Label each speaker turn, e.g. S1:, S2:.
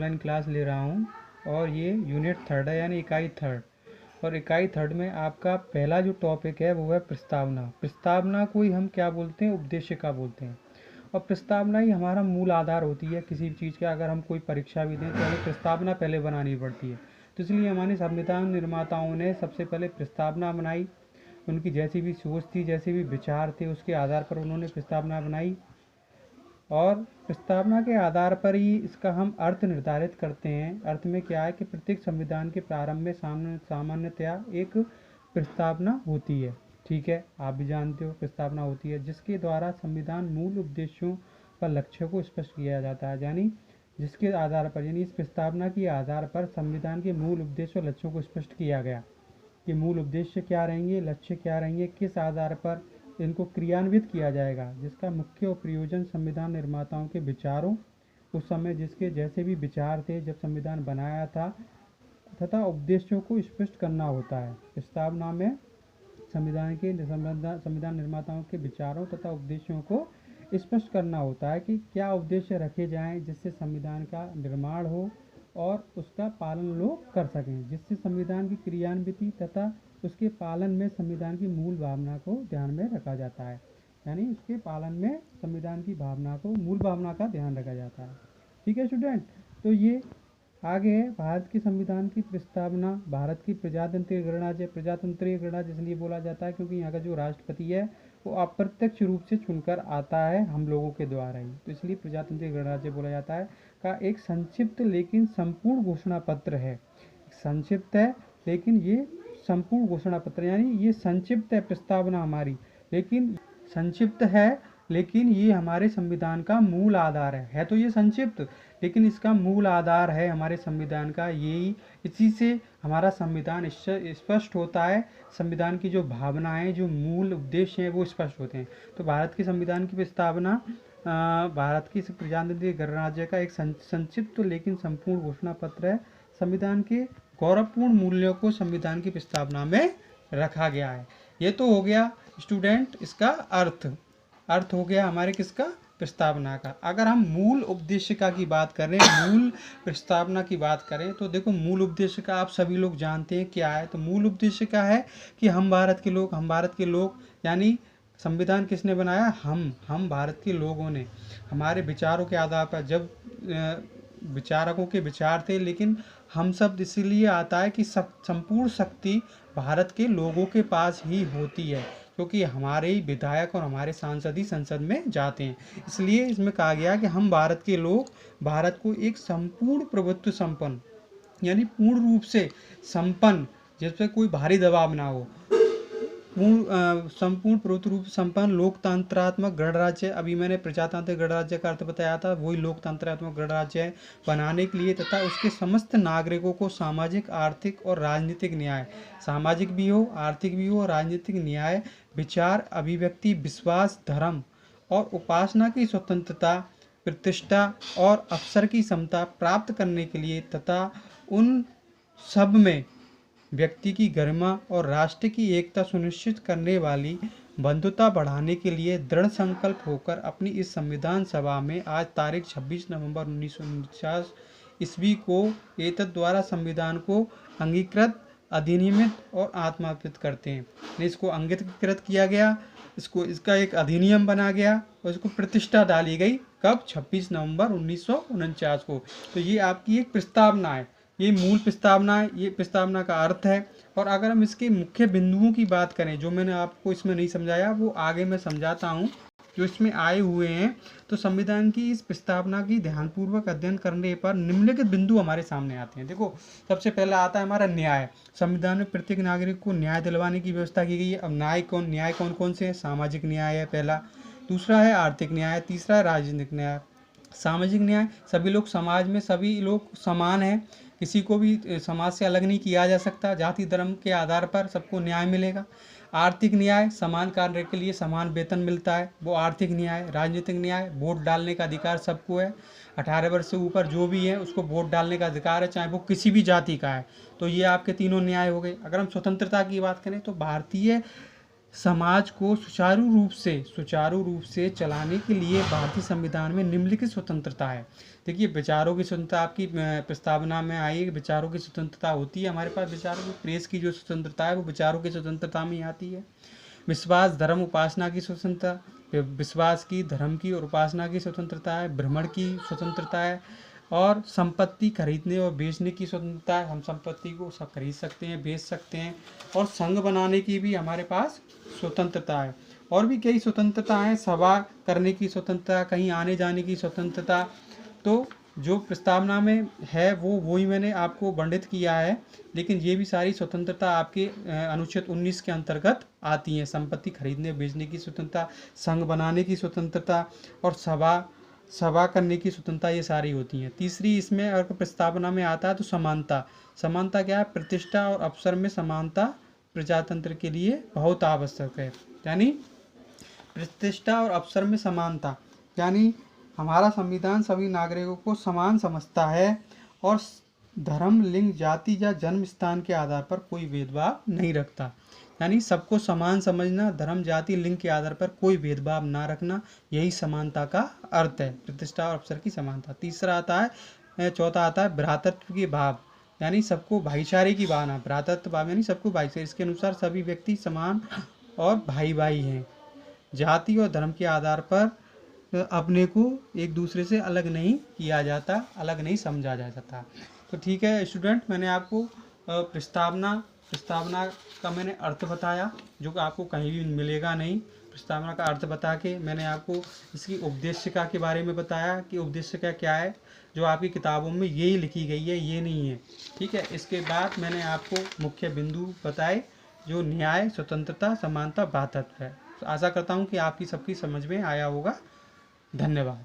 S1: Online class ले रहा हूँ और ये यूनिट 3 है, यानी इकाई 3। और इकाई 3 में आपका पहला जो टॉपिक है वो है प्रस्तावना। प्रस्तावना को ही हम क्या बोलते हैं, उपदेशिका बोलते हैं। और प्रस्तावना ही हमारा मूल आधार होती है किसी भी चीज़ का। अगर हम कोई परीक्षा भी दें तो हमें प्रस्तावना पहले बनानी पड़ती है। तो इसलिए हमारे संविधान निर्माताओं ने सबसे पहले प्रस्तावना बनाई। उनकी जैसी भी सोच थी, जैसे भी विचार थे, उसके आधार पर उन्होंने प्रस्तावना बनाई। और प्रस्तावना के आधार पर ही इसका हम अर्थ निर्धारित करते हैं। अर्थ में क्या है कि प्रत्येक संविधान के प्रारंभ में सामान्यतया एक प्रस्तावना होती है। ठीक है, आप भी जानते हो प्रस्तावना होती है, जिसके द्वारा संविधान मूल उद्देश्यों व लक्ष्यों को स्पष्ट किया जाता है। यानी जिसके आधार पर, यानी इस प्रस्तावना के आधार पर संविधान के मूल उद्देश्य और लक्ष्यों को स्पष्ट किया गया कि मूल उद्देश्य क्या रहेंगे, लक्ष्य क्या रहेंगे, किस आधार पर इनको क्रियान्वित किया जाएगा, जिसका मुख्य प्रयोजन संविधान निर्माताओं के विचारों, उस समय जिसके जैसे भी विचार थे जब संविधान बनाया था, तथा उद्देश्यों को स्पष्ट करना होता है। प्रस्तावना में संविधान निर्माताओं के विचारों तथा उद्देश्यों को स्पष्ट करना होता है कि क्या उद्देश्य रखे जाएं जिससे संविधान का निर्माण हो और उसका पालन लोग कर सकें, जिससे संविधान की क्रियान्विति तथा उसके पालन में संविधान की मूल भावना को ध्यान में रखा जाता है। यानी उसके पालन में संविधान की भावना को, मूल भावना का ध्यान रखा जाता है। ठीक है स्टूडेंट, तो ये आगे है भारत के संविधान की प्रस्तावना। भारत की प्रजातंत्रीय गणराज्य, प्रजातंत्रीय गणराज्य इसलिए बोला जाता है क्योंकि यहाँ का जो राष्ट्रपति है वो अप्रत्यक्ष रूप से चुनकर आता है हम लोगों के द्वारा ही, तो इसलिए प्रजातंत्रीय गणराज्य बोला जाता है। का एक संक्षिप्त लेकिन संपूर्ण घोषणा पत्र है। संक्षिप्त है लेकिन ये संपूर्ण घोषणा पत्र, यानी ये संक्षिप्त है प्रस्तावना हमारी, लेकिन संक्षिप्त है लेकिन ये हमारे संविधान का मूल आधार है। तो ये संक्षिप्त, लेकिन इसका मूल आधार है हमारे संविधान का यही। इसी से हमारा संविधान स्पष्ट होता है। संविधान की जो भावनाएं, जो मूल उद्देश्य हैं वो स्पष्ट होते हैं। तो भारत के संविधान की प्रस्तावना भारत की प्रजातंत्रीय गणराज्य का एक संक्षिप्त लेकिन संपूर्ण घोषणा पत्र है। संविधान के गौरवपूर्ण मूल्यों को संविधान की प्रस्तावना में रखा गया है। ये तो हो गया स्टूडेंट इसका अर्थ हो गया हमारे किसका, प्रस्तावना का। अगर हम मूल उपदेशिका की बात करें, मूल प्रस्तावना की बात करें, तो देखो मूल उपदेशिका आप सभी लोग जानते हैं क्या है। तो मूल उपदेशिका है कि हम भारत के लोग यानी संविधान किसने बनाया, हम भारत के लोगों ने हमारे विचारों के आधार पर, जब विचारकों के विचार थे, लेकिन हम शब्द इसीलिए आता है कि संपूर्ण शक्ति भारत के लोगों के पास ही होती है, क्योंकि हमारे ही विधायक और हमारे सांसद ही संसद में जाते हैं। इसलिए इसमें कहा गया कि हम भारत के लोग भारत को एक संपूर्ण प्रभुत्व संपन्न, यानी पूर्ण रूप से संपन्न, जिसपे कोई भारी दबाव ना हो, संपूर्ण प्रभुत्व रूप संपन्न लोकतंत्रात्मक गणराज्य, अभी मैंने प्रजातांत्रिक गणराज्य का अर्थ बताया था, वही लोकतंत्रात्मक गणराज्य है, बनाने के लिए तथा उसके समस्त नागरिकों को सामाजिक, आर्थिक और राजनीतिक न्याय, सामाजिक भी हो, आर्थिक भी हो, राजनीतिक न्याय, विचार, अभिव्यक्ति, विश्वास, धर्म और उपासना की स्वतंत्रता, प्रतिष्ठा और अवसर की समता प्राप्त करने के लिए तथा उन सब में व्यक्ति की गरिमा और राष्ट्र की एकता सुनिश्चित करने वाली बंधुता बढ़ाने के लिए दृढ़ संकल्प होकर अपनी इस संविधान सभा में आज तारीख 26 नवंबर 1949 ईस्वी को एतद द्वारा संविधान को अंगीकृत, अधिनियमित और आत्मार्पित करते हैं। इसको अंगीकृत किया गया, इसका एक अधिनियम बना गया और इसको प्रतिष्ठा डाली गई कब, 26 नवंबर 1949 को। तो ये आपकी एक प्रस्तावना है, ये मूल प्रस्तावना है, ये प्रस्तावना का अर्थ है। और अगर हम इसके मुख्य बिंदुओं की बात करें, जो मैंने आपको इसमें नहीं समझाया वो आगे मैं समझाता हूँ जो इसमें आए हुए हैं। तो संविधान की इस प्रस्तावना की ध्यानपूर्वक अध्ययन करने पर निम्नलिखित बिंदु हमारे सामने आते हैं। देखो, सबसे पहला आता है हमारा न्याय। संविधान में प्रत्येक नागरिक को न्याय दिलवाने की व्यवस्था की गई है। अब न्याय कौन कौन से हैं, सामाजिक न्याय है पहला, दूसरा है आर्थिक न्याय, तीसरा है राजनीतिक न्याय। सामाजिक न्याय, सभी लोग समाज में, सभी लोग समान हैं, किसी को भी समाज से अलग नहीं किया जा सकता, जाति धर्म के आधार पर सबको न्याय मिलेगा। आर्थिक न्याय, समान कार्य के लिए समान वेतन मिलता है, वो आर्थिक न्याय। राजनीतिक न्याय, वोट डालने का अधिकार सबको है, 18 वर्ष से ऊपर जो भी है उसको वोट डालने का अधिकार है, चाहे वो किसी भी जाति का है। तो ये आपके तीनों न्याय हो गए। अगर हम स्वतंत्रता की बात करें तो भारतीय समाज को सुचारू रूप से चलाने के लिए भारतीय संविधान में निम्नलिखित स्वतंत्रता है। देखिए, विचारों की स्वतंत्रता आपकी प्रस्तावना में आई है, विचारों की स्वतंत्रता होती है हमारे पास। विचारों की प्रेस की जो स्वतंत्रता है वो विचारों की स्वतंत्रता में ही आती है। विश्वास, धर्म, उपासना की स्वतंत्रता, विश्वास की, धर्म की और उपासना की स्वतंत्रता है। भ्रमण की स्वतंत्रता है और संपत्ति खरीदने और बेचने की स्वतंत्रता है। हम संपत्ति को सब खरीद सकते हैं, बेच सकते हैं। और संघ बनाने की भी हमारे पास स्वतंत्रता है। और भी कई स्वतंत्रता हैं, सभा करने की स्वतंत्रता, कहीं आने जाने की स्वतंत्रता। तो जो प्रस्तावना में है वो ही मैंने आपको वर्णित किया है, लेकिन ये भी सारी स्वतंत्रता आपके अनुच्छेद 19 के अंतर्गत आती हैं। संपत्ति खरीदने बेचने की स्वतंत्रता, संघ बनाने की स्वतंत्रता और सभा करने की स्वतंत्रता, ये सारी होती हैं। तीसरी इसमें अगर प्रस्तावना में आता है तो समानता क्या है? प्रतिष्ठा और अवसर में समानता प्रजातंत्र के लिए बहुत आवश्यक है। यानी प्रतिष्ठा और अवसर में समानता, यानी हमारा संविधान सभी नागरिकों को समान समझता है और धर्म, लिंग, जाति या जन्म स्थान के आधार पर कोई भेदभाव नहीं रखता। यानी सबको समान समझना, धर्म, जाति, लिंग के आधार पर कोई भेदभाव ना रखना, यही समानता का अर्थ है, प्रतिष्ठा और अवसर की समानता। चौथा आता है भ्रातृत्व की भाव, यानी सबको भाईचारे की भावना। भ्रातृत्व भाव यानी सबको भाईचारे, इसके अनुसार सभी व्यक्ति समान और भाई भाई हैं। जाति और धर्म के आधार पर अपने को एक दूसरे से अलग नहीं किया जाता, अलग नहीं समझा जाता। तो ठीक है स्टूडेंट, मैंने आपको प्रस्तावना का मैंने अर्थ बताया, जो कि आपको कहीं भी मिलेगा नहीं। प्रस्तावना का अर्थ बता के मैंने आपको इसकी उपदेशिका के बारे में बताया कि उपदेशिका क्या है, जो आपकी किताबों में यही लिखी गई है, ये नहीं है। ठीक है, इसके बाद मैंने आपको मुख्य बिंदु बताए, जो न्याय, स्वतंत्रता, समानता, भ्रातृत्व है। तो आशा करता हूँ कि आपकी सबकी समझ में आया होगा। धन्यवाद।